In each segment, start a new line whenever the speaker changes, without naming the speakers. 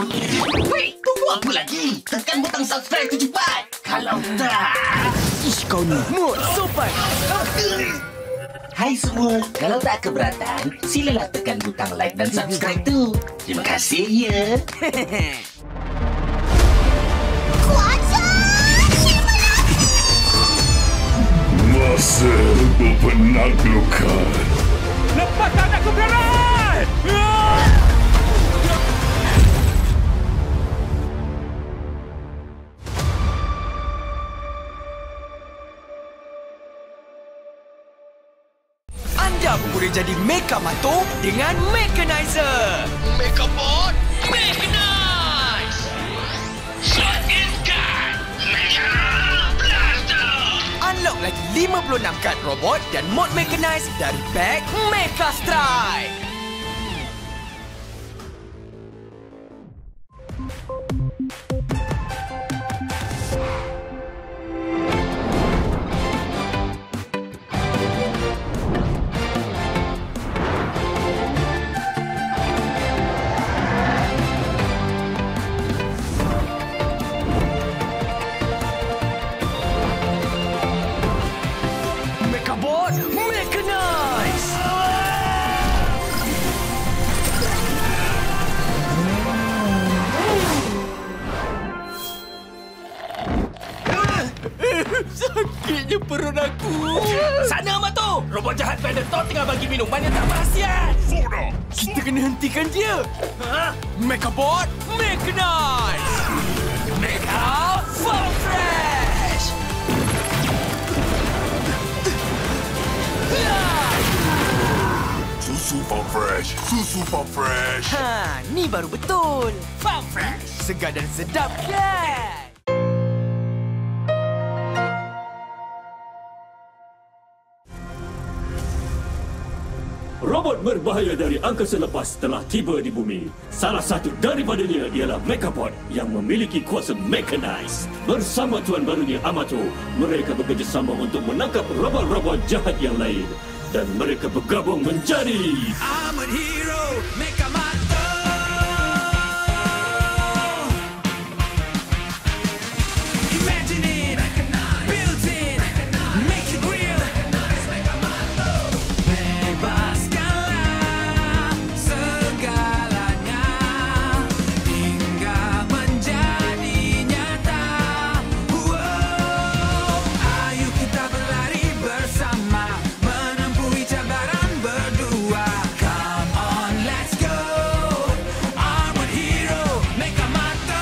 Wait, tunggu apa lagi? Tekan butang subscribe tu cepat. Kalau tak...
Ish, kau ni mood sopan.
Hai semua, kalau tak keberatan, silalah tekan butang like dan subscribe tu. Terima kasih ya.
Masa berpenaklukkan.
Lepaskan aku berlawan! Anda boleh jadi Mecha Mato dengan Mechanizer.
Mecha Bot, Mechanize! Shot in gun, Mecha Blaster!
Unlock lagi 56 kad robot dan mod Mechanize dari pack Mecha Strike. Mechabot Mechanize! Sakitnya perut aku. Sana Mato! Robot jahat Predator tengah bagi minuman yang tak berhasiat.
Soda!
Kita kena hentikan dia. Ha? Mechabot Mechanize! Mecha Farm Fresh!
Susu Farm Fresh! Susu Farm Fresh!
Ha, ni baru betul. Farm Fresh. Segar dan sedap kan?
Robot berbahaya dari angkasa lepas telah tiba di bumi. Salah satu daripadanya ialah Mechabot yang memiliki kuasa Mechanize. Bersama tuan barunya Amato, mereka bekerjasama untuk menangkap robot-robot jahat yang lain. Dan mereka bergabung menjadi
Armored Hero Mecha Mato. Imagine it, build it, make it real. Bebaskanlah segalanya hingga menjadi nyata. Ayo kita berlari bersama, menempuhi cabaran berdua. Come on, let's go. Armored Hero Mecha Mato.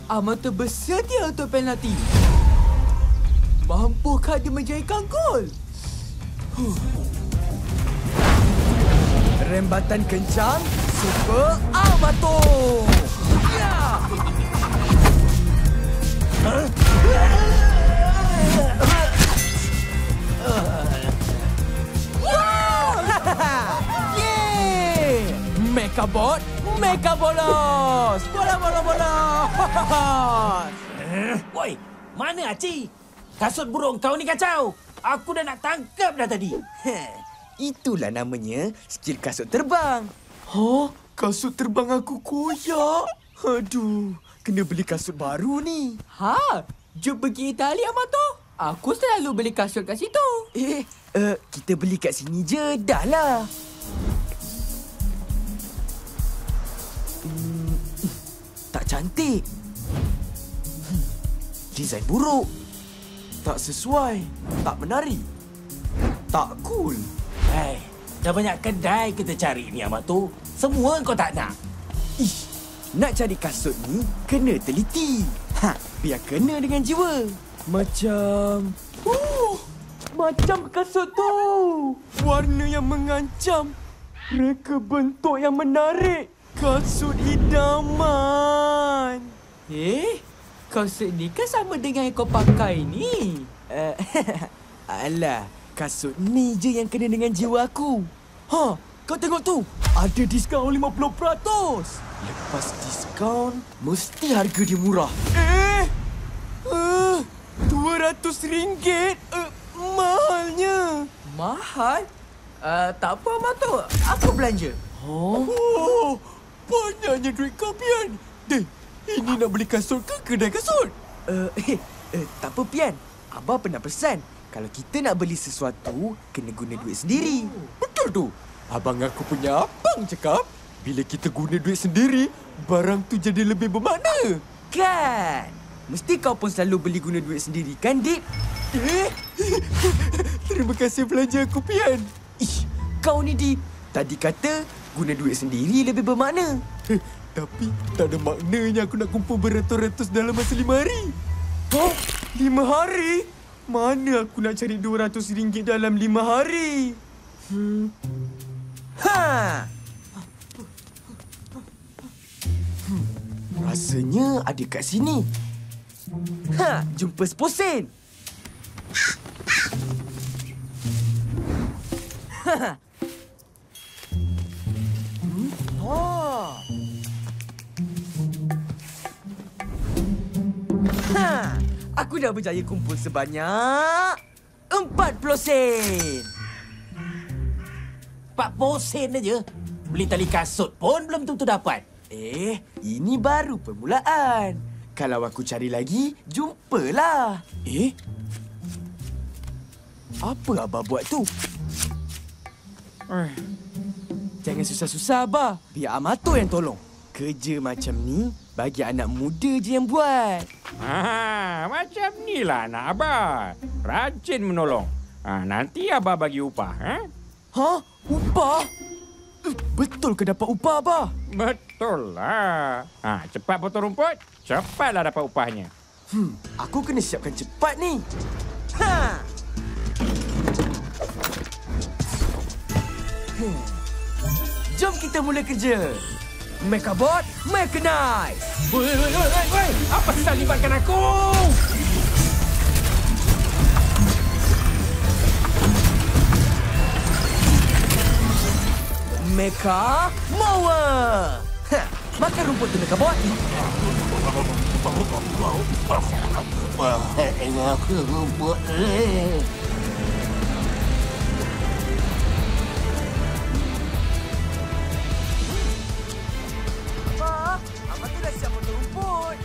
Amato bersedia untuk penalti. Mampukah dia menjadikan gol? Rembatan kencang, Super Amato. Ya! Yeay! Mechabot, Mecha Bolos! Bola!
Woi, mana Aci? Kasut burung kau ni kacau. Aku dah nak tangkap dah tadi.
Itulah namanya skill kasut terbang. Ha? Kasut terbang aku koyak. Aduh, kena beli kasut baru ni.
Ha, jom pergi Itali, Amato. Aku selalu beli kasut kat situ.
Kita beli kat sini je dah lah. Tak cantik. Desain buruk. Tak sesuai. Tak menari. Tak cool.
Hei, dah banyak kedai kita cari ni Amato. Semua kau tak nak.
Ih, nak cari kasut ni kena teliti. Biar kena dengan jiwa. Macam... macam kasut tu. Warna yang mengancam. Reka bentuk yang menarik. Kasut idaman.
Kasut ni kan sama dengan yang kau pakai ni.
Alah, kasut ni je yang kena dengan jiwa aku. kau tengok tu. Ada diskaun 50%. Lepas diskaun, mesti harga dia murah. RM200? Mahalnya.
Mahal? Tak apa, Amato. Aku belanja.
Oh, banyaknya duit kau, Pian. Dek, ini nak beli kasut ke kedai kasut? Tak apa, Pian. Abah pernah pesan, kalau kita nak beli sesuatu, kena guna duit sendiri. Betul tu. Abang aku punya abang cakap, bila kita guna duit sendiri, barang tu jadi lebih bermakna. Kan? Mesti kau pun selalu beli guna duit sendiri, kan, Dik? Terima kasih belanja aku, Pian. Ish, kau ni, Dik. Tadi kata guna duit sendiri lebih bermakna. Tapi tak ada maknanya aku nak kumpul beratus-ratus dalam masa 5 hari. 5 hari? Mana aku nak cari RM200 dalam 5 hari? Rasanya ada kat sini. Jumpa 10 sen. Aku dah berjaya kumpul sebanyak 40 sen.
40 sen aja. Beli tali kasut pun belum tentu dapat.
Ini baru permulaan. Kalau aku cari lagi, jumpalah. Apa Abah buat tu? Jangan susah-susah, Abah. Biar Amato yang tolong. Kerja macam ni, bagi anak muda je yang buat.
Macam ni lah anak Abah. Rajin menolong. Nanti Abah bagi upah.
Upah? Betul ke dapat upah, Abah?
Betul lah. Cepat potong rumput, cepatlah dapat upahnya.
Aku kena siapkan cepat ni. Jom kita mula kerja. Mekabot, Mechanize.
Woi. Apa susah libatkan aku?
Mecha Mower. Makan rumput tu, Mekabot.
Aku rumput
Abang tu dah siap potong rumput.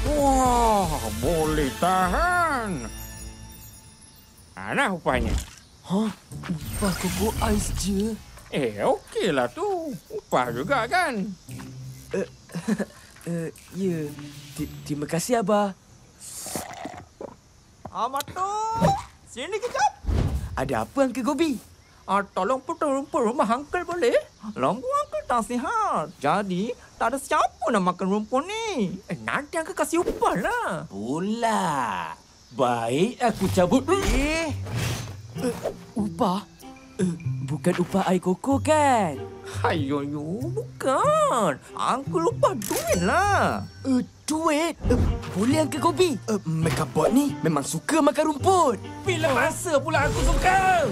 Wah, boleh tahan. Nah upahnya.
Upah koko ais je.
Okeylah tu. Upah juga kan?
Ya. Terima kasih, Abah.
Amato, sini kejap.
Ada apa, Uncle Gobi?
Tolong potong rumput rumah Uncle boleh? Lampu Uncle tak sihat. Jadi, tak ada siapa nak makan rumput ni. Nanti Uncle kasih upah lah.
Pula. Baik, aku cabut.
Upah? Bukan upah air koko kan?
Ayo, bukan. Uncle lupa duit lah.
Duit? Boleh, Uncle Gobi. Mekabot ni memang suka makan rumput.
Bila masa pula aku suka?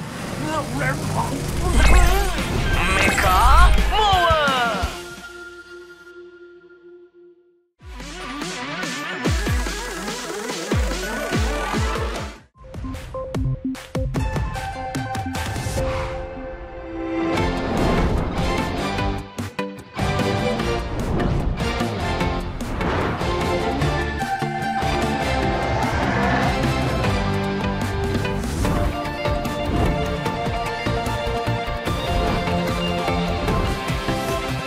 Mecha Mower.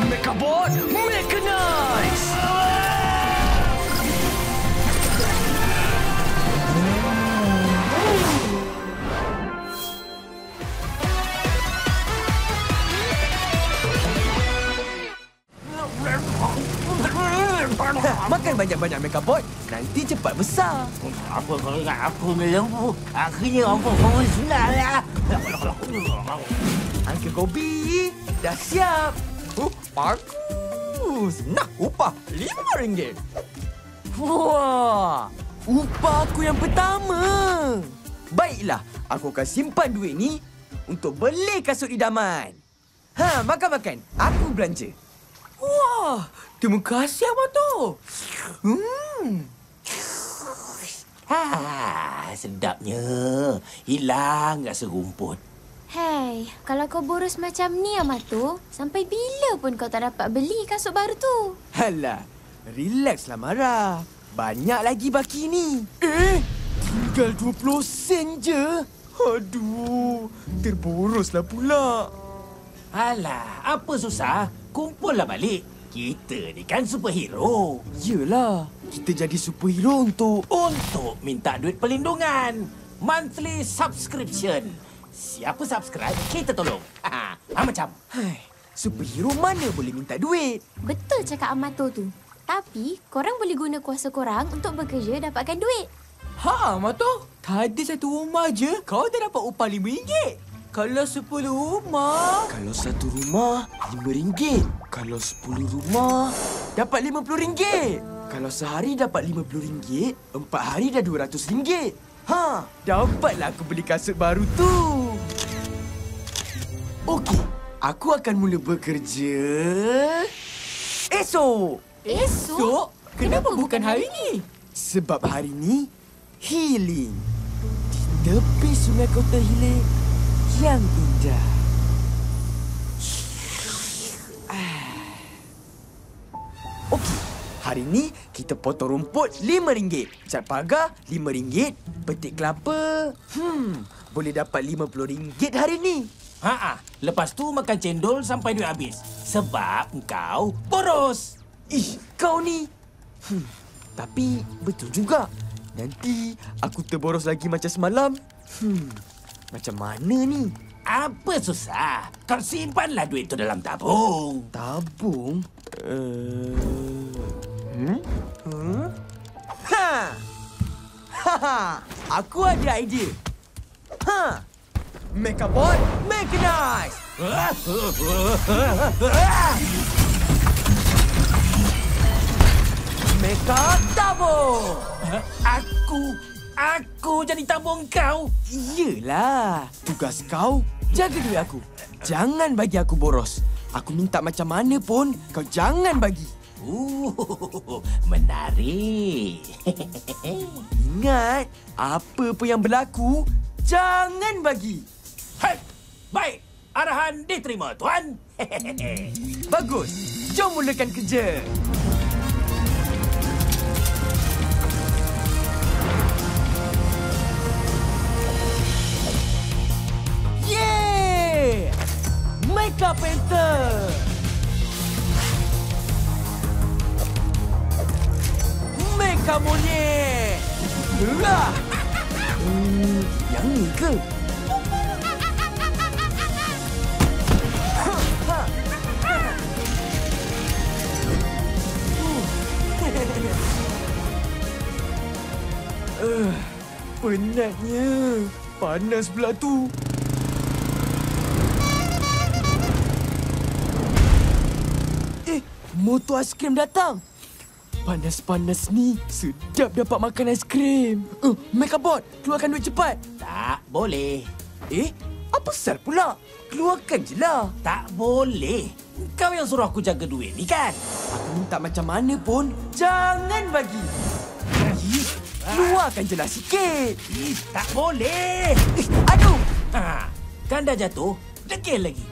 Mekabot, Mechanize.
Makan banyak-banyak Mekabot. Nanti cepat besar.
Apa kalau aku melembu? Akhirnya apa kau sudah lah.
Uncle Gobi dah siap.
Bagus. Nah, upah RM5.
Wah, upah aku yang pertama. Baiklah, aku akan simpan duit ni untuk beli kasut idaman. Makan-makan. Aku belanja. Wah, terima kasih Abang Tu.
Sedapnya. Hilang rasa rumput.
Hei, kalau kau boros macam ni, Amato, sampai bila pun kau tak dapat beli kasut baru tu?
Halah, relaxlah Mara. Banyak lagi baki ni. Tinggal 20 sen je. Aduh, terboroslah pula.
Alah, apa susah? Kumpullah balik. Kita ni kan superhero.
Yelah, kita jadi superhero untuk
Minta duit pelindungan. Monthly subscription. Siapa subscribe, kita tolong. Macam.
superhero mana boleh minta duit?
Betul cakap Amato tu. Tapi, korang boleh guna kuasa korang untuk bekerja dapatkan duit.
Mato. Tadi satu rumah je, kau dah dapat upah RM5. Kalau 10 rumah... Kalau satu rumah, RM5. Kalau 10 rumah, dapat RM50. Kalau sehari dapat RM50, 4 hari dah RM200. Dapatlah aku beli kasut baru tu. Okey, aku akan mula bekerja... Esok?
Esok?
Kenapa bukan hari ni? Sebab hari ni, healing. Di tepi sungai Kota Hilir yang indah. Okey, hari ni kita potong rumput RM5. Cat pagar RM5. Petik kelapa, boleh dapat RM50 hari ni.
Lepas tu makan cendol sampai duit habis. Sebab kau boros.
Kau ni. Tapi betul juga. Nanti aku terboros lagi macam semalam. Macam mana ni?
Apa susah? Kau simpanlah duit tu dalam tabung.
Tabung? Aku ada idea. Mekabot Mechanize! Mecha Tabung!
Aku jadi tabung kau?
Iyalah. Tugas kau, jaga duit aku. Jangan bagi aku boros. Aku minta macam mana pun, kau jangan bagi.
Menarik.
Ingat, apa pun yang berlaku, jangan bagi.
Baik, arahan diterima, Tuan.
Bagus, jom mulakan kerja. Yeay! Mecha Panther! Mecha Monyet! Yang ni ke? Penatnya. Panas pula tu. Motor aiskrim datang. Panas-panas ni, sedap dapat makan aiskrim. Mekabot, keluarkan duit cepat.
Tak boleh.
Apa sal pula? Keluarkan je lah.
Tak boleh. Kau yang suruh aku jaga duit ni kan?
Aku minta macam mana pun, jangan bagi. Keluarkan je lah sikit.
Tak boleh.
Aduh.
Kan dah jatuh, degil lagi.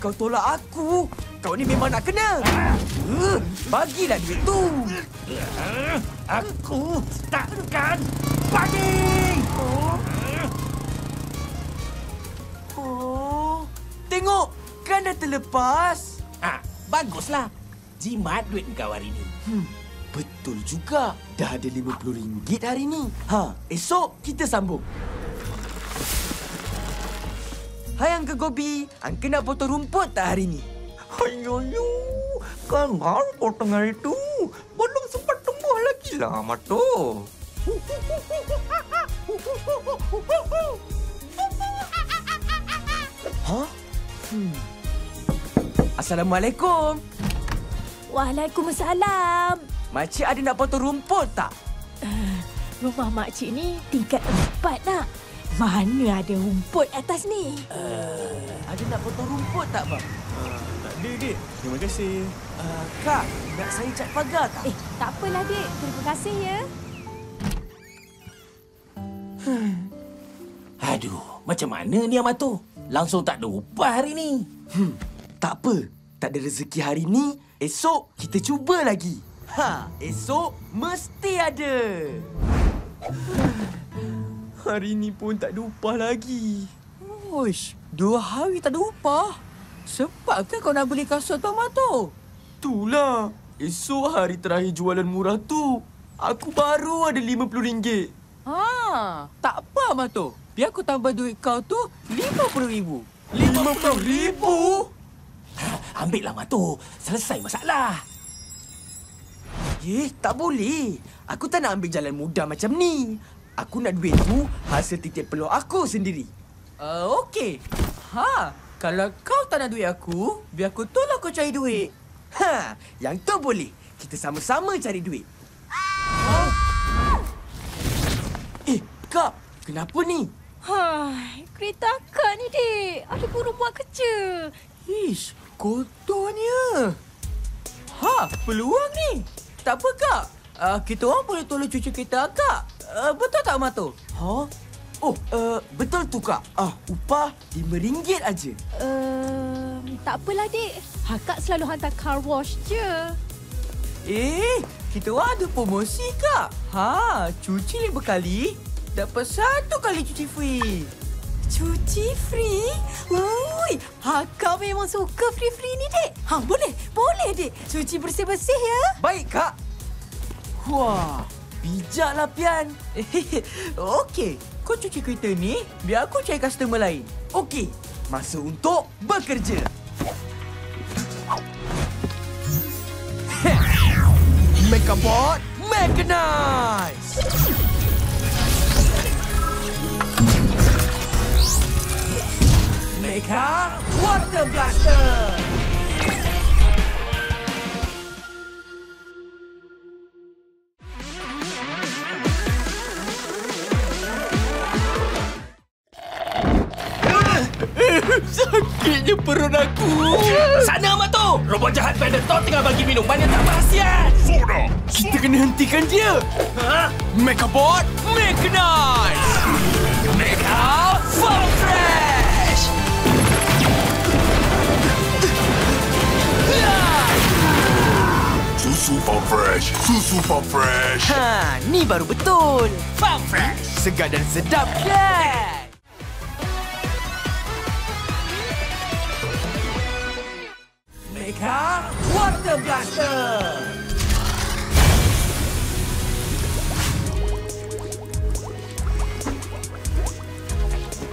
Kau tolak aku. Kau ni memang nak kena. Bagilah duit tu.
Aku takkan bagi.
Tengok, kan dah terlepas.
Baguslah. Jimat duit kau hari ni.
Betul juga. Dah ada RM50 hari ni. Esok kita sambung. Hai Uncle Gobi, Uncle nak potong rumput tak hari ni?
Ayo, kan baru potong hari tu. Belum sempat tumbuh lagi lah, Mato.
Assalamualaikum.
Waalaikumsalam.
Makcik ada nak potong rumput tak?
Rumah makcik ni tingkat 4 nak. Mana ada rumput atas ni?
Ada nak potong rumput tak, bang? Tak ada, Dik. Terima kasih. Kak, nak saya cat pagar tak?
Tak apalah, Dik. Terima kasih ya.
Aduh, macam mana ni Amato? Langsung tak ada upah hari ni.
Tak apa. Tak ada rezeki hari ni, esok kita cuba lagi. Esok mesti ada. Hari ni pun tak ada upah lagi.
Uish, 2 hari tak ada upah. Sebab ke kau nak beli kasut tu, Amato?
Itulah. Esok hari terakhir jualan murah tu. Aku baru ada RM50.
Tak apa, Amato. Biar aku tambah duit kau tu RM50,000.
RM50,000?
Ambillah Amato. Selesai masalah.
Tak boleh. Aku tak nak ambil jalan mudah macam ni. Aku nak duit tu hasil titik peluh aku sendiri.
Okey. Kalau kau tak nak duit aku, biar aku tolong kau cari duit.
Yang tu boleh. Kita sama-sama cari duit. Kak, kenapa ni?
Kereta akak ni, Dik. Ada burung buat kerja.
Ish, kotornya. Peluang ni. Tak apa, Kak. Kita orang boleh tolong cuci kereta akak. Betul tak, Amato?
Betul tu, Kak. Upah RM5 aja.
Tak apalah, Dik. Akak selalu hantar car wash je.
Kita orang ada promosi, Kak. Cuci 5 kali, dapat 1 kali cuci free.
Cuci free? Ui, akak memang suka free-free ni, Dik. Boleh, Dik. Cuci bersih-bersih ya.
Baik, Kak. Wah, bijaklah, Pian.
Okey, kau cuci kereta ni, biar aku cari customer lain.
Okey, masa untuk bekerja. Megabot Mechanized. Mecha Water Blaster. Sakitnya perut aku.
Sana Amato. Robot jahat Predator tengah bagi minuman yang tak berhasiat.
Soda!
Kita kena hentikan dia. Megabot Mechanized. Mega Farm Fresh.
Susu Farm Fresh! Susu Farm Fresh!
Ni baru betul. Farm Fresh. Segar dan sedap kan? Mega Water Blaster.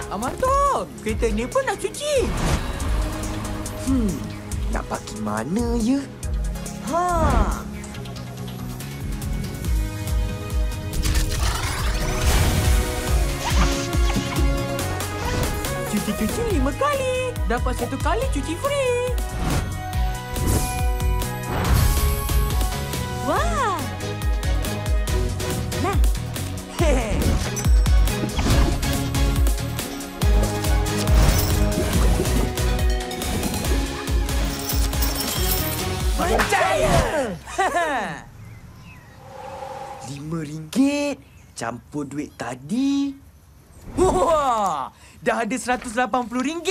Amato, kereta ni pun nak cuci.
Nak pakai mana ya?
Cuci 5 kali, dapat 1 kali cuci free.
Wah. Nah.
Percaya! RM5 campur duit tadi. Wah! Dah ada RM180.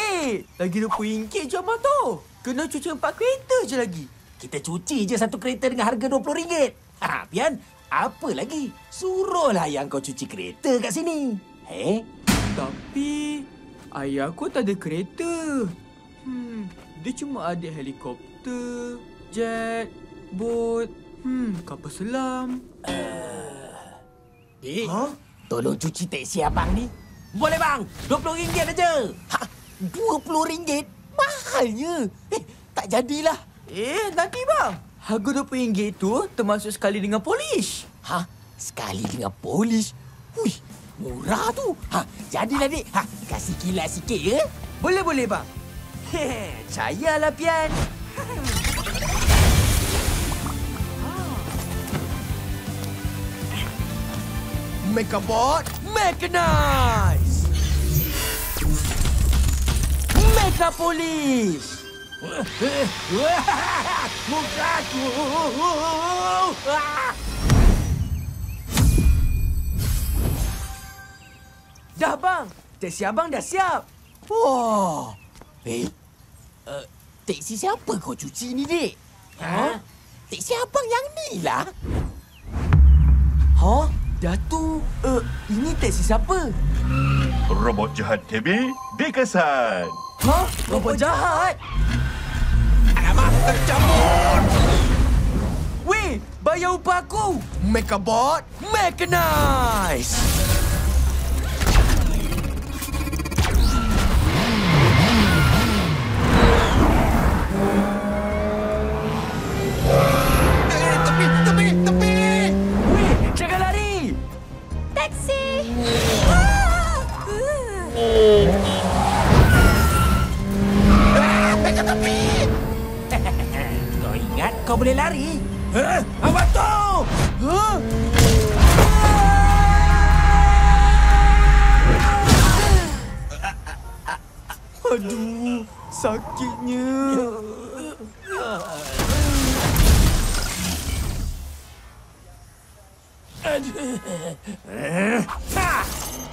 Lagi RM20 je, Amato. Kena cuci 4 kereta je lagi.
Kita cuci je satu kereta dengan harga RM20. Pian, apa lagi? Suruhlah yang kau cuci kereta kat sini.
Tapi ayah aku tak ada kereta. Dia cuma ada helikopter, jet, bot, kapal selam.
Tolong cuci teksi abang ni. Boleh bang, RM20 aja. RM20? Mahalnya. Tak jadilah.
Nanti bang. Harga RM20 tu termasuk sekali dengan polish.
Sekali dengan polish? Wih, murah tu. Jadilah, Dik. Kasih kilat sikit ya.
Boleh bang. Percayalah, Pian. Megabot Mechanized. Mega Polish.
Mukaku!
Dah bang, teksi abang dah siap.
Wah! Teksi siapa kau cuci ni, Dik? Ha? Teksi abang yang ni lah.
Ha? Datuk, ini teksi siapa?
Robot jahat KB dikesan.
Ha? Robot jahat?
Alamak, tercampur!
Weh, bayar upah aku. Megabot, Mechanize.
Tepi!
Weh, jangan lari.
Taksi!
Kau ingat kau boleh lari? Awak tu!
Aduh, sakitnya.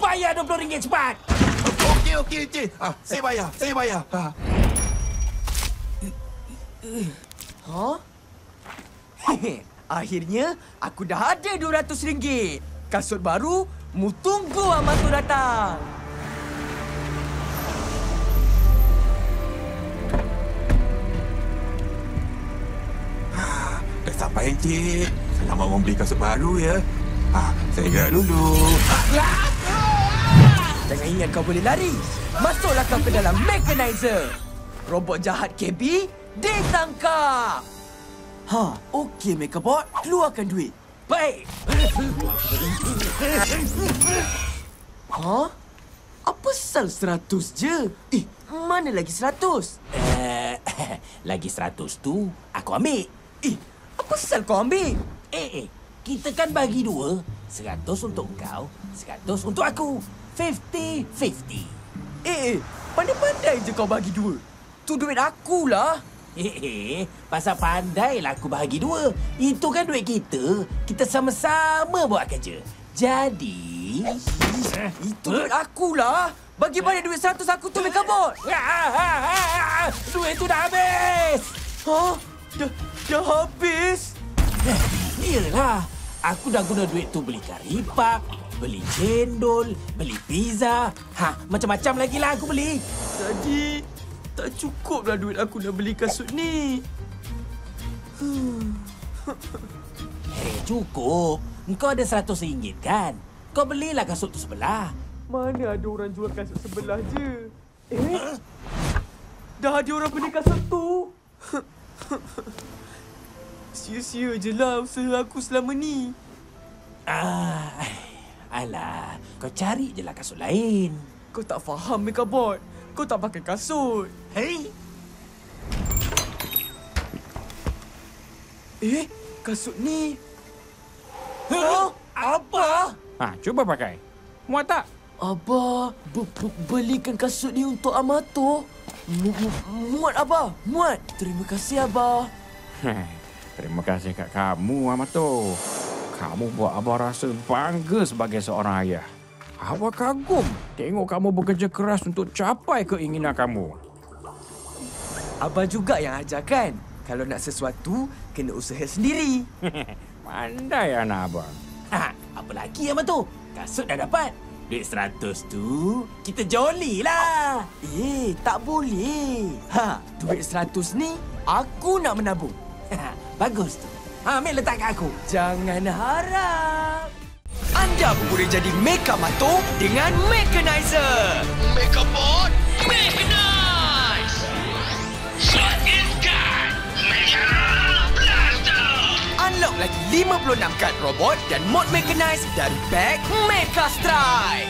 Bayar RM20 cepat!
Okey. Saya bayar.
Ha? Akhirnya, aku dah ada RM200. Kasut baru, mu tunggu amat tu datang.
Dah sampai, Encik. Selamat membeli kasut baru ya. Saya gerak dulu.
Jangan ingat kau boleh lari. Masuklah kau ke dalam Mechanizer. Robot jahat KB ditangkap. Ha, okey Megabot. Keluarkan duit.
Baik!
Ha? Apa sal 100 je? Mana lagi 100?
Lagi 100 tu aku ambil.
Apa sal kau ambil?
Kita kan bagi dua. 100 untuk kau, 100 untuk aku. 50-50.
Pandai-pandai je kau bagi dua. Tu duit akulah.
Pasal pandailah aku bahagi dua. Itu kan duit kita. Kita sama-sama buat kerja. Jadi...
Itu duit akulah. Bagi balik duit 100 aku tu, Megabot.
Duit tu dah habis.
Ha? Dah habis?
Yelah. Aku dah guna duit tu beli kari pak, beli cendol, beli pizza. Macam-macam lagi lah aku beli.
Jadi... tak cukuplah duit aku nak beli kasut ni.
Cukup. Kau ada RM100 kan? Kau belilah kasut tu sebelah.
Mana ada orang jual kasut sebelah je? Dah ada orang beli kasut tu. Sia-sia je lah usaha aku selama ni.
Alah, kau cari je lah kasut lain.
Kau tak faham, Megabot. Kau tak pakai kasut. Kasut ni.
Apa?
Cuba pakai. Muat tak?
Abah, belikan kasut ni untuk Amato. Muat, Abah. Muat. Terima kasih, Abah.
Terima kasih kat kamu, Amato. Kamu buat Abah rasa bangga sebagai seorang ayah. Abah kagum tengok kamu bekerja keras untuk capai keinginan kamu.
Abah juga yang ajarkan. Kalau nak sesuatu, kena usaha sendiri.
Pandai anak abang.
Apa lagi Abang tu? Kasut dah dapat. Duit 100 tu, kita joli lah.
Tak boleh. Duit 100 ni, aku nak menabung.
Bagus tu. Ambil letak kat aku.
Jangan harap. Anda pun boleh jadi Megamato dengan Mechanizer.
Megabot, Mechanize! Shot in gun, Mega Blaster!
Unlock lagi 56 kad robot dan mod Mechanize dari pack Mecha Strike.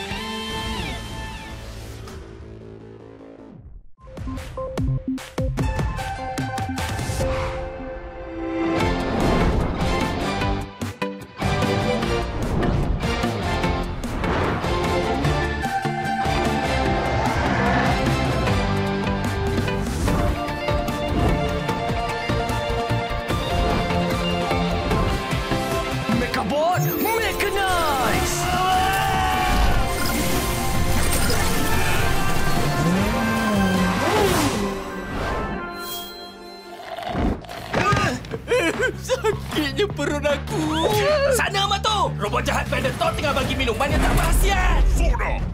perut aku.
Sana Amato! Robot jahat Predator tengah bagi minuman yang tak berhasiat.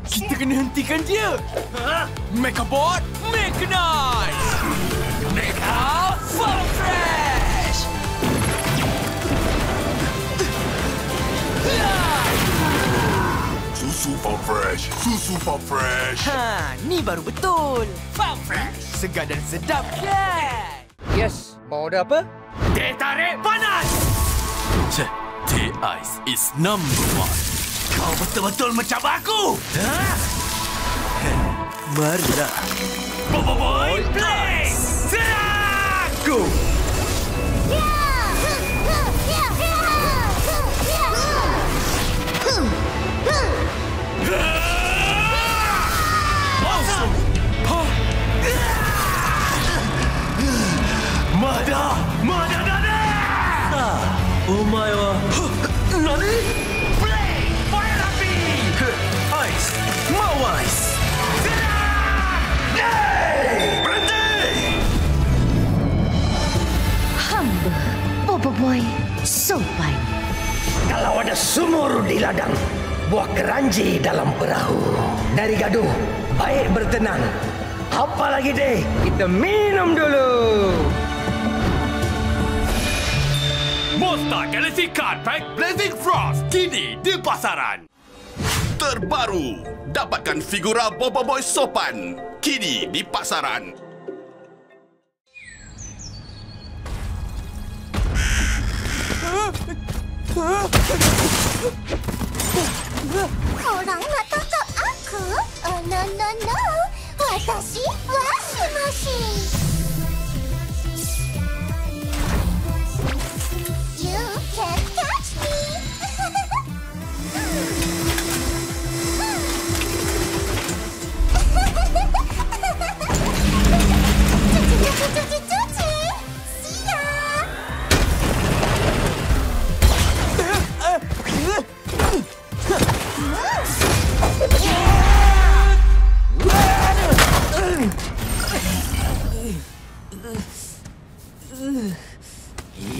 Kita kena hentikan dia. Mechabot, Mechanize!
Mecha Farm Fresh!
Susu Farm Fresh. Susu Farm Fresh.
Ni baru betul.
Farm Fresh!
Segar dan sedap kan?
Yes, mau order apa?
Teh tarik panas!
Teh Ice is number one.
Kau betul-betul macam aku!
Marilah.
Boy Play! Go! Mada nani!
Omae wa
Nani? Play! Fire api!
Ice. Mau Ice.
Berhenti!
Hamba, Boboiboy sopan.
Kalau ada sumur di ladang, buah keranji dalam perahu. Dari gaduh, baik bertenang. Apa lagi deh? Kita minum dulu.
Monster Galaxy Card Pack Blazing Frost kini di pasaran.
Terbaru, dapatkan figura Boboiboy sopan kini di pasaran.
Korang nak tangkap aku? Oh, no, no, no. Watashi washing machine. You can't catch me. Cuci. Siap.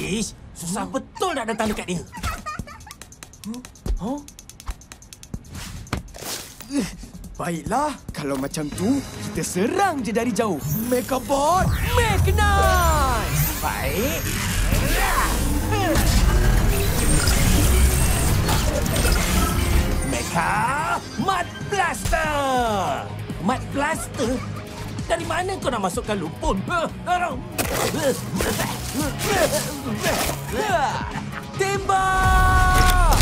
Ish, susah betul nak datang dekat dia.
Baiklah, kalau macam tu, kita serang je dari jauh. Mechabot, Mechanize!
Baik. Mecha Mud Blaster! Mud Blaster? Dari mana kau nak masukkan lupun?
Tembak!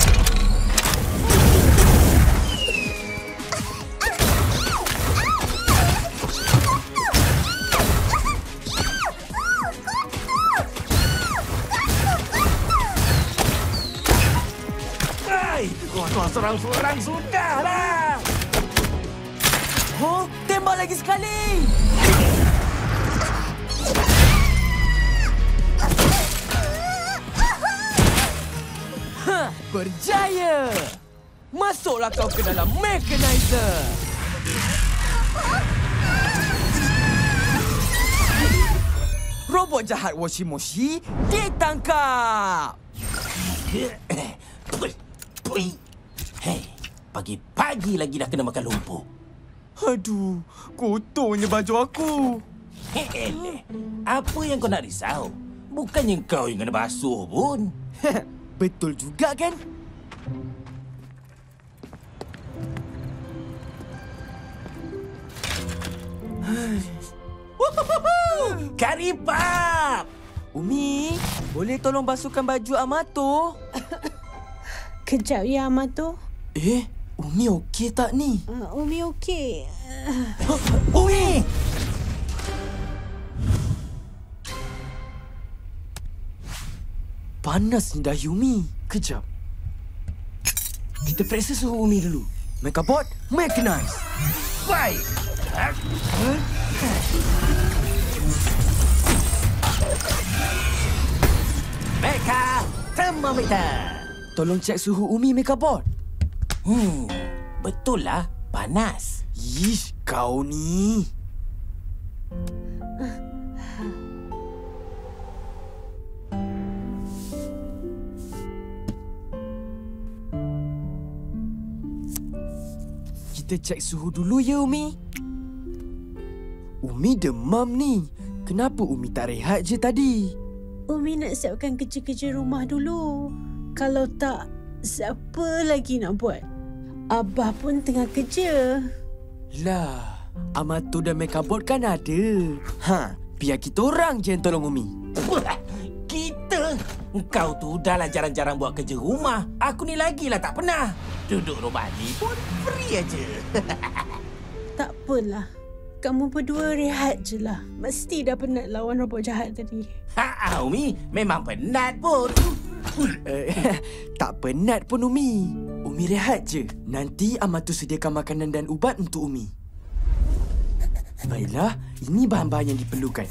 Hai, kau seorang-seorang sudahlah.
Oh, tembak lagi sekali! Berjaya! Masuklah kau ke dalam Mechanizer! Robot jahat Washimoshi ditangkap!
Hei, pagi-pagi lagi dah kena makan lumpur.
Aduh, kotornya baju aku.
Apa yang kau nak risau? Bukannya kau yang kena basuh pun.
Betul juga kan?
Karipap!
Umi, boleh tolong basuhkan baju Amato?
Kejap ya, Amato.
Umi okey tak ni?
Umi okey.
Umi! Panas ni dahi Umi. Kejap. Kita periksa suhu Umi dulu. Mechabot, Mechanize.
Baik. Mecha Thermometer.
Tolong cek suhu Umi, Mechabot.
Betul lah, panas.
Ish, kau ni. kita cek suhu dulu ya, Umi. Umi demam ni. Kenapa Umi tak rehat je tadi?
Umi nak siapkan kerja-kerja rumah dulu. Kalau tak, siapa lagi nak buat? Abah pun tengah kerja.
Lah, Amato dan Mekabot kan ada. Biar kita orang je yang tolong Umi.
Kita? Kau tu dah lah jarang-jarang buat kerja rumah. Aku ni lagilah tak pernah. Duduk rumah ni pun free aja.
Tak apalah. Kamu berdua rehat je lah. Mesti dah penat lawan robot jahat tadi.
Umi, memang penat pun.
Tak penat pun, Umi. Umi rehat je. Nanti Amato sediakan makanan dan ubat untuk Umi. Baiklah, ini bahan-bahan yang diperlukan.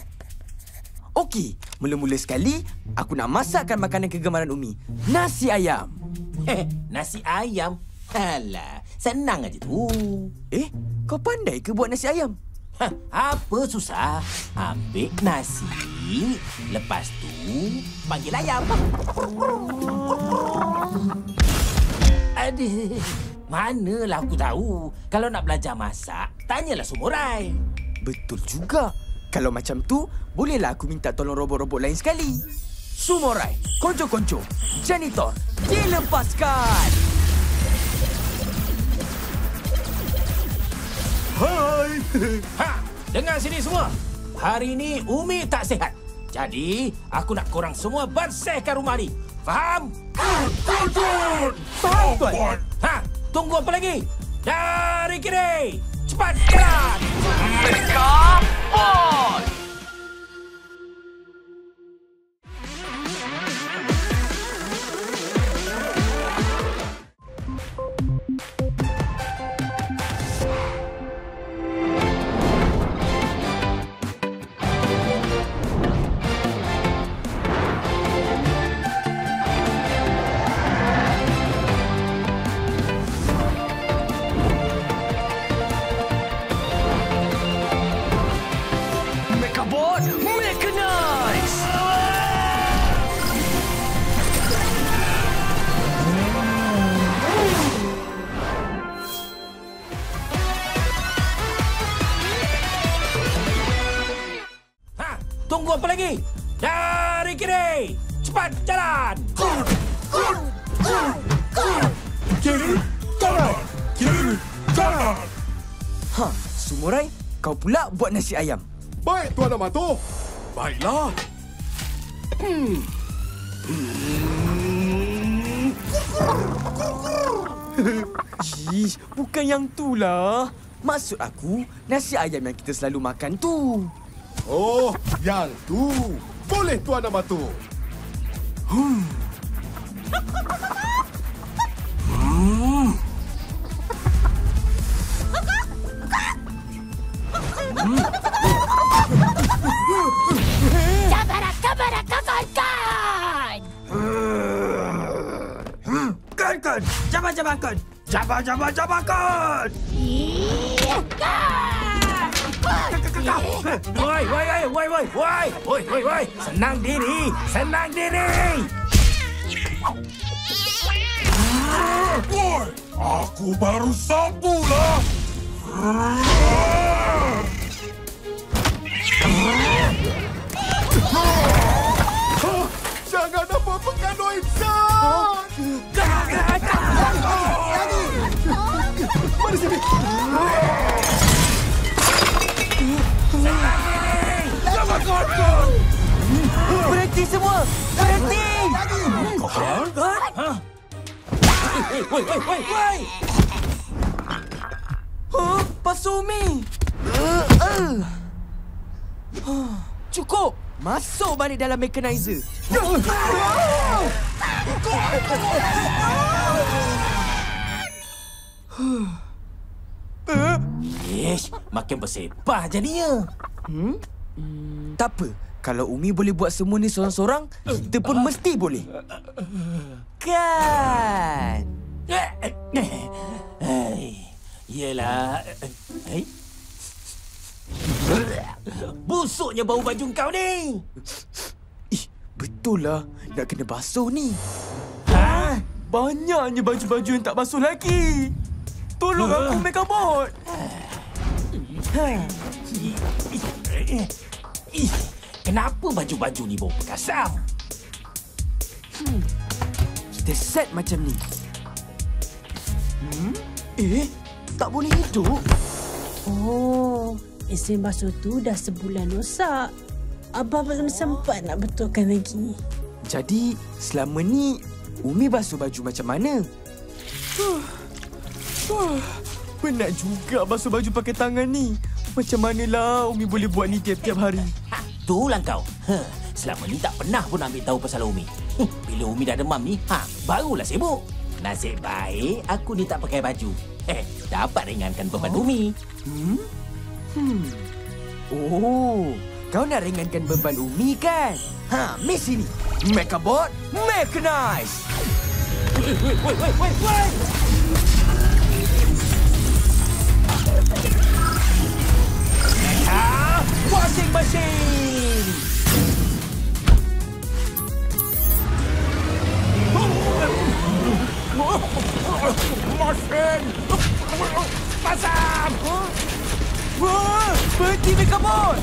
Okey, mula-mula sekali, aku nak masakkan makanan kegemaran Umi. Nasi ayam.
Nasi ayam? Alah, senang aja tu.
Kau pandai ke buat nasi ayam?
Apa susah? Ambil nasi, lepas tu panggil ayam. Aduh, manalah aku tahu. Kalau nak belajar masak, tanyalah Sumurai.
Betul juga. Kalau macam tu, bolehlah aku minta tolong robot-robot lain sekali. Sumurai, konco-konco, janitor, dilepaskan!
Hai! Dengar sini semua. Hari ini Umi tak sihat. Jadi, aku nak korang semua bersihkan rumah ni. Faham? Faham, Tuan? Tunggu apa lagi? Dari kiri! Cepat jalan! Mekabot! Tunggu apa lagi? Dari kiri! Cepat jalan!
Kiri, kanan! Kiri, kanan!
Sumurai, kau pula buat nasi ayam.
Baik, Tuan Amato. Baiklah.
Ish, bukan yang tu lah. Maksud aku, nasi ayam yang kita selalu makan tu.
Oh, yang tu. Boleh, Tuan Amato.
Kan! Jabat-jabatkan! Jabat-jabat-jabatkan! Woi! Senang diri! Senang diri!
Woi! Aku baru sapu lah! Jangan apa-apakan Noisan! Mari sini!
Berhenti semua! Berhenti!
Woi!
Pasumi! Cukup! Masuk balik dalam mekanizer.
Ish, makin bersepah jadinya.
Tak apa. Kalau Umi boleh buat semua ni seorang-seorang, kita pun mesti boleh. Kan?
Yelah. Busuknya bau baju kau ni.
Betul lah. Nak kena basuh ni. Banyaknya baju-baju yang tak basuh lagi. Tolong aku, Megabot.
Kenapa baju-baju ni bau perkasam?
Kita set macam ni. Tak boleh hidup.
Oh, mesin basuh tu dah sebulan rosak. Abah belum sempat nak betulkan lagi.
Jadi, selama ni Umi basuh baju macam mana? Penat juga basuh baju pakai tangan ni. Macam manalah Umi boleh buat ni tiap-tiap hari?
Itulah kau. Selama ni tak pernah pun ambil tahu pasal Umi. Bila Umi dah demam ni, barulah sibuk. Nasib baik aku ni tak pakai baju. Dapat ringankan beban Umi.
Oh, kau nak ringankan beban Umi kan? Miss sini. Megabot, Mechanize!
Wait! Washing machine! Mesin! Pasang!
Wah, berhenti Megabot!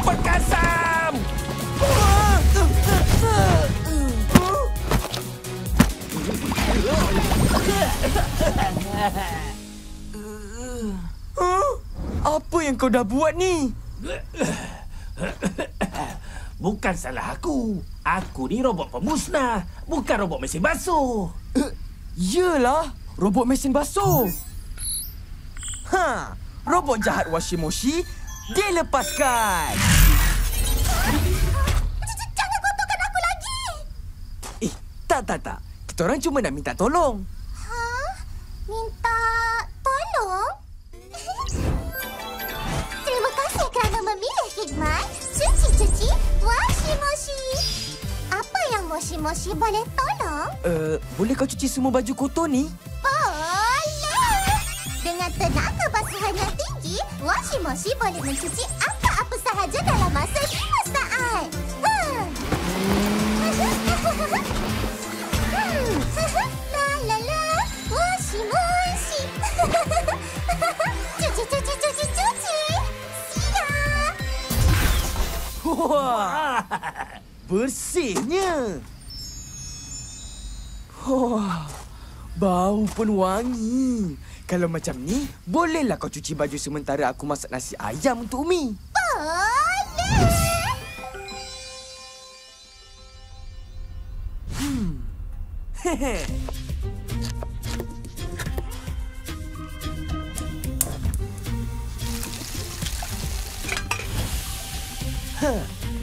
Perkasam!
Apa yang kau dah buat ni?
Bukan salah aku. Aku ni robot pemusnah, bukan robot mesin basuh.
Yelah, robot mesin basuh. Robot jahat Washimoshi dilepaskan.
Jangan kotorkan aku lagi.
Tak. Kita orang cuma nak minta tolong.
Minta tolong? Terima kasih kerana memilih khidmat cuci Washimoshi. Apa yang Washimoshi boleh tolong?
Boleh kau cuci semua baju kotor ni?
Boleh! Dengan tenaga basuhan yang tinggi, Washimoshi boleh mencuci apa-apa sahaja dalam masa 5 saat. Washimoshi. Cuci. Siap.
Wah, bersihnya. Bau pun wangi. Kalau macam ni, bolehlah kau cuci baju sementara aku masak nasi ayam untuk Umi.
Boleh.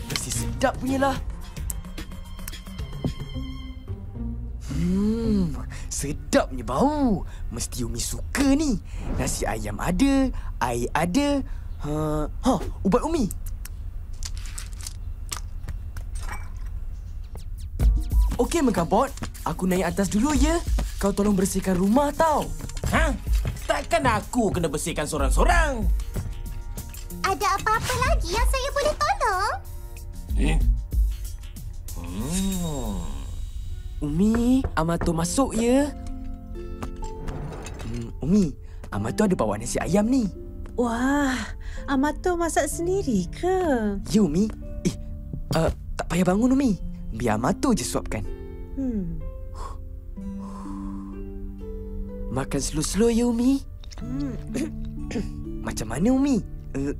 Bersih sedap punyalah. Sedapnya bau. Mesti Umi suka ni. Nasi ayam ada, air ada. Ubat Umi. Okey, Megabot. Aku naik atas dulu ya. Kau tolong bersihkan rumah tau.
Takkan aku kena bersihkan sorang-sorang?
Ada apa-apa lagi yang saya boleh tolong?
Umi, Amato masuk ya. Umi, Amato ada bawa nasi ayam ni.
Wah, Amato masak sendiri ke?
Ya, Umi. Tak payah bangun, Umi. Biar Amato je suapkan. Makan slow-slow ya, Umi. Macam mana, Umi?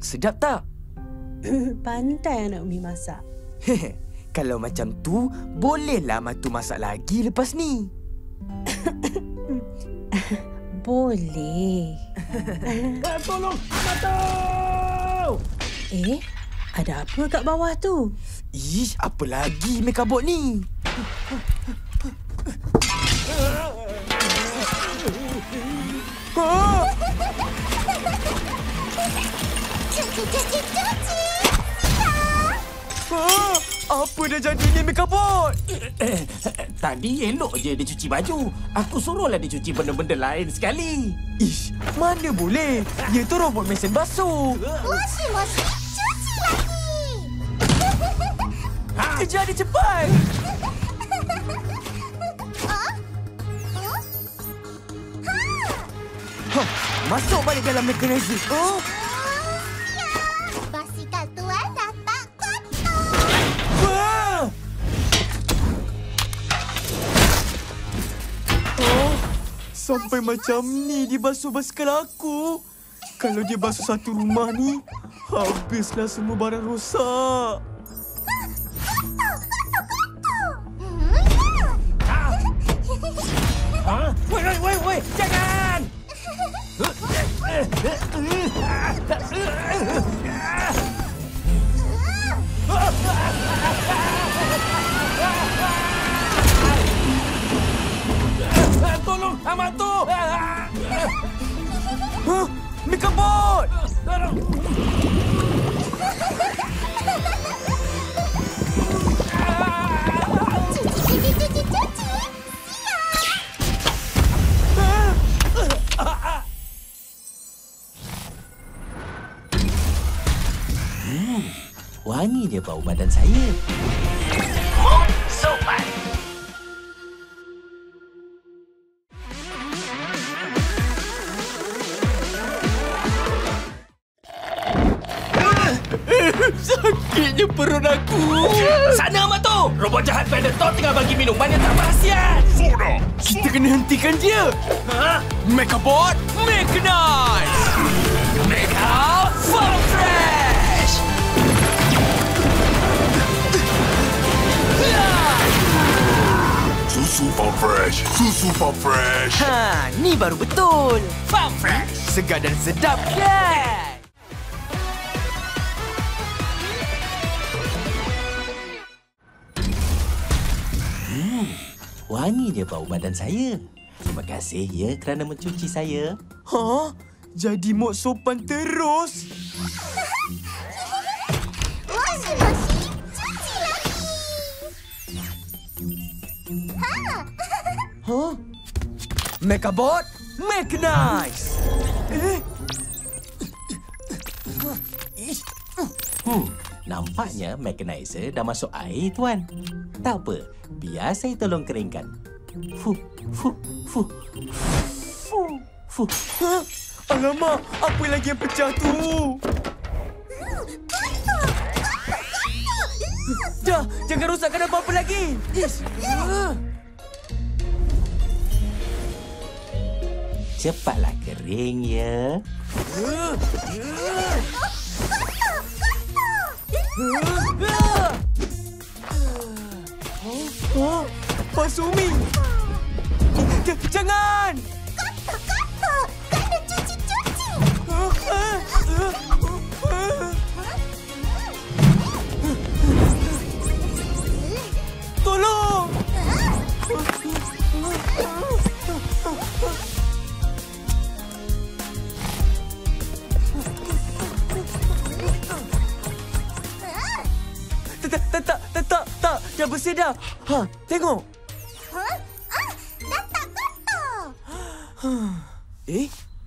Sedap tak?
Pandai anak Umi masak.
Kalau macam tu, bolehlah Matu masak lagi lepas ni.
Boleh.
Tolong, Matu!
Ada apa kat bawah tu?
Ish, apa lagi Megabot ni?
Cuci.
Apa dah jadi ni Megabot?
Tadi elok je dia cuci baju. Aku suruhlah dia cuci benda-benda lain sekali.
Ish, mana boleh? Dia tu robot mesin basuh.
Washimoshi, cuci lagi.
Kejar dia cepat. Masuk balik dalam mekanizer. Oh.
Basikal tuan dah tak kotor.
Wah! Oh, sampai macam ni dia basuh basikal aku. Kalau dia basuh satu rumah ni, habislah semua barang rosak.
Woi, jangan! Tolong, amat tu!
Megabot!
Wangi dia bau badan saya.
Sopan.
Sakitnya perut aku.
Sana Amato! Robot jahat Predator tengah bagi minuman yang tak berhasiat.
Soda!
Kita kena hentikan dia.
Ha?
Megabot, Mechanize!
Mega Farm Fresh!
Susu Farm Fresh! Susu Farm Fresh!
Ha, ni baru betul.
Farm Fresh!
Segar dan sedap kan?
Wangi dia bau badan saya. Terima kasih ya kerana mencuci saya.
Ha? Jadi mod sopan terus?
Washing-machine, cuci lagi.
Ha? Megabot, Mechanize!
Nampaknya mechanizer dah masuk air, Tuan. Tak apa, biar saya tolong keringkan. Fuh.
Ha? Alamak, apa lagi yang pecah tu? Dah, jangan rosakkan apa-apa lagi.
Cepatlah kering ya.
Pak Sumi! Jangan!
Kotor! Kena cuci-cuci!
Tolong! Tak. Dah bersih dah. Ha, tengok.
Dah tak kotor!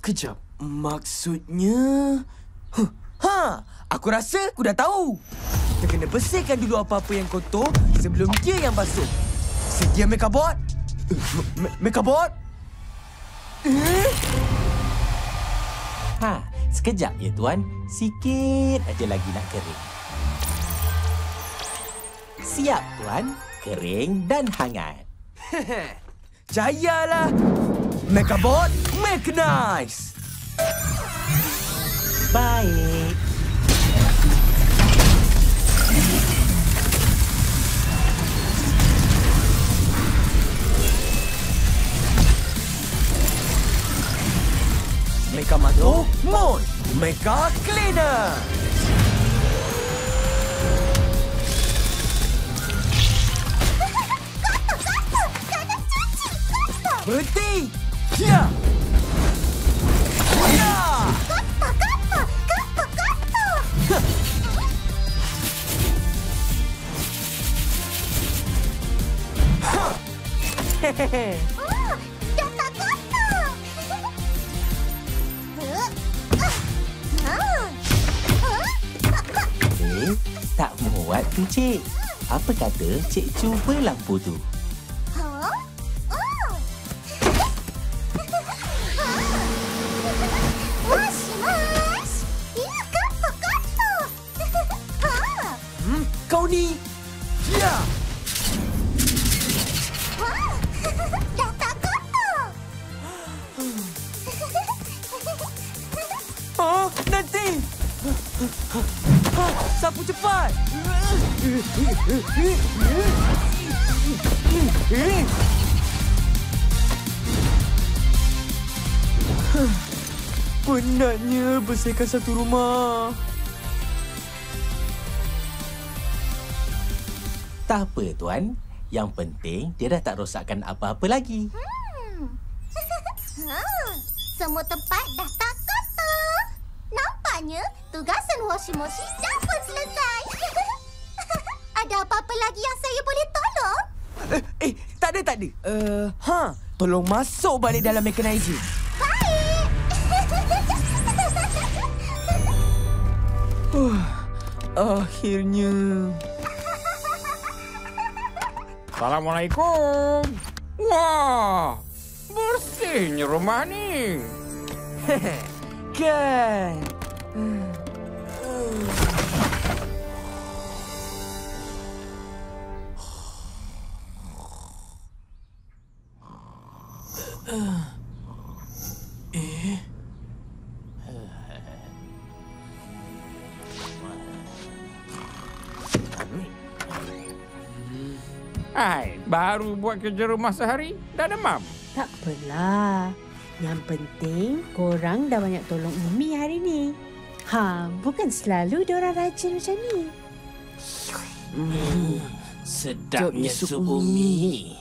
Kejap. Maksudnya... Ha, aku rasa aku dah tahu. Kita kena bersihkan dulu apa-apa yang kotor sebelum dia yang basuh. Sedia, Megabot? Megabot?
Ha, sekejap ya, Tuan. Sikit aja lagi nak kering. Siap, Tuan. Kering dan hangat.
Jayalah. Megabot, Mechanize!
Baik.
Mega Mato, Mode, Mega Cleaner! Berhenti! Ya! Ya!
Hehehe. Dah tak kotor!
Tak muat tu, Cik. Apa kata Cik cuba lampu tu?
ni. Ya.
Wah, dah tak kotor.
Oh, nanti. Sapu cepat. Penatnya bersihkan satu rumah.
Tak apa, Tuan. Yang penting, dia dah tak rosakkan apa-apa lagi.
Semua tempat dah tak kotor. Nampaknya tugasan washing machine dah pun selesai. Ada apa-apa lagi yang saya boleh tolong?
Tak ada. Tolong masuk balik dalam mechanizer.
Baik.
Akhirnya.
Assalamualaikum. Wah, bersihnya rumah ni.
Kan.
Hai, baru buat kerja rumah sehari, dah demam.
Tak apalah. Yang penting, korang dah banyak tolong Umi hari ni. Bukan selalu diorang rajin macam ni.
Sedapnya sup Umi.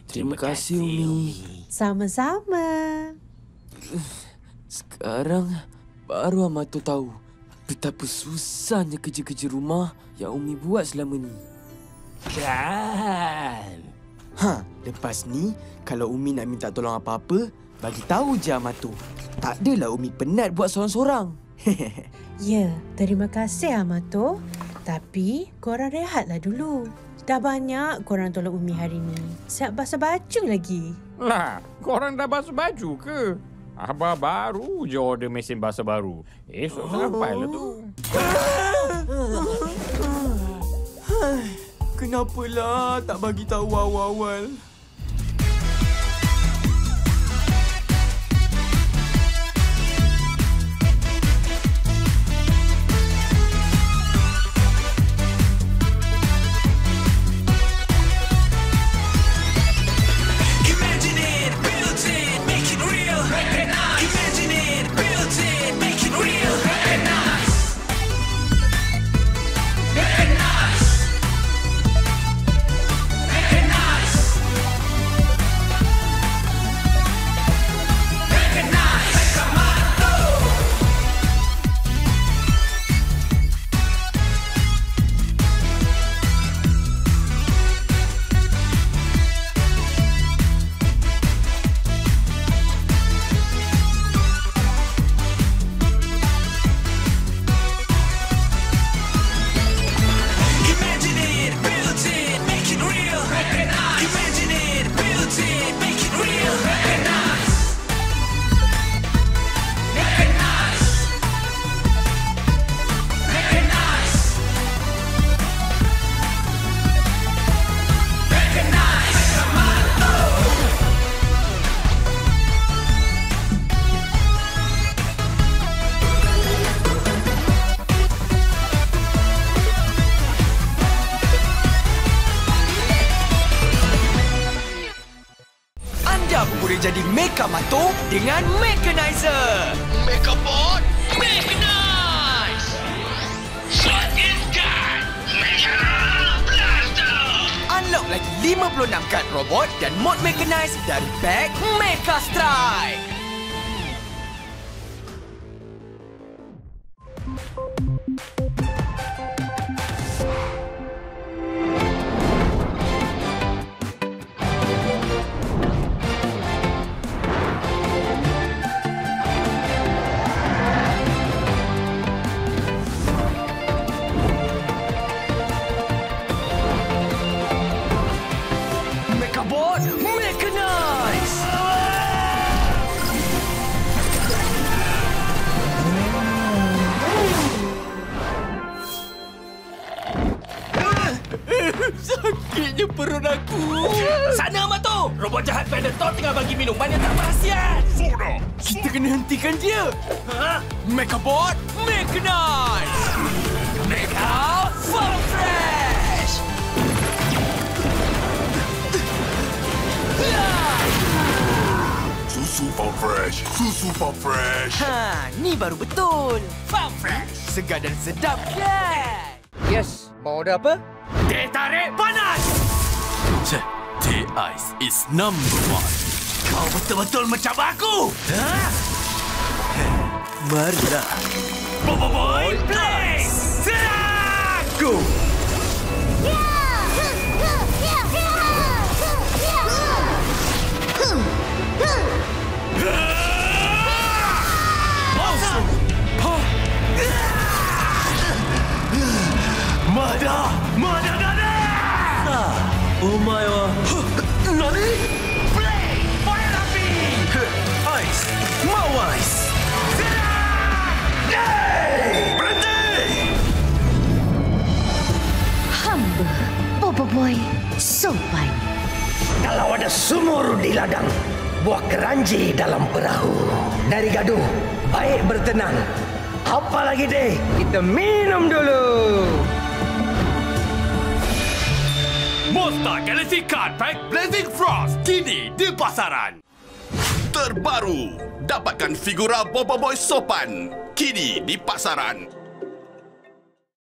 Terima kasih, Umi.
Sama-sama.
Sekarang, baru Amato tahu betapa susahnya kerja-kerja rumah yang Umi buat selama ni.
Kan.
Lepas ni, kalau Umi nak minta tolong apa-apa, bagi tahu je Amato. Tak adalah Umi penat buat sorang-sorang.
Ya, terima kasih Amato. Tapi, korang rehatlah dulu. Dah banyak korang tolong Umi hari ni. Siap basuh baju lagi.
Lah, korang dah basuh baju ke? Abah baru je order mesin basah baru. Esok sampailah tu.
Kenapalah tak bagi tahu awal-awal? Boleh jadi Mekamato dengan Mechanizer.
Megabot Mechanize. Shot is gun. Mega Blaster.
Unlock lagi 56 kad robot dan mod Mechanize dari pack Mecha Strike. perut aku.
Sana Amato! Robot jahat Predator tengah bagi minuman yang tak berhasiat.
Kita kena hentikan dia. Megabot, Mechanize!
Mega Farm Fresh!
Susu Farm Fresh. Susu Farm Fresh.
Ni baru betul.
Farm Fresh!
Segar dan sedap kan?
Yes, mau order apa?
Teh tarik panas! Teh Ice is number 1.
Kau betul-betul mencabar aku!
Marilah.
Boboiboy Play! Serang! Go! Mada nani!
Omae wa...
Nani? Play! Fire api!
Ice! Mau ice!
Berhenti!
Hamba Boboiboy sopan.
Kalau ada sumur di ladang, buah keranji dalam perahu. Dari gaduh, baik bertenang. Apa lagi deh? Kita minum dulu.
Monster Galaxy Card Pack Blazing Frost kini di pasaran.
Terbaru, dapatkan figura Boboiboy sopan kini di pasaran.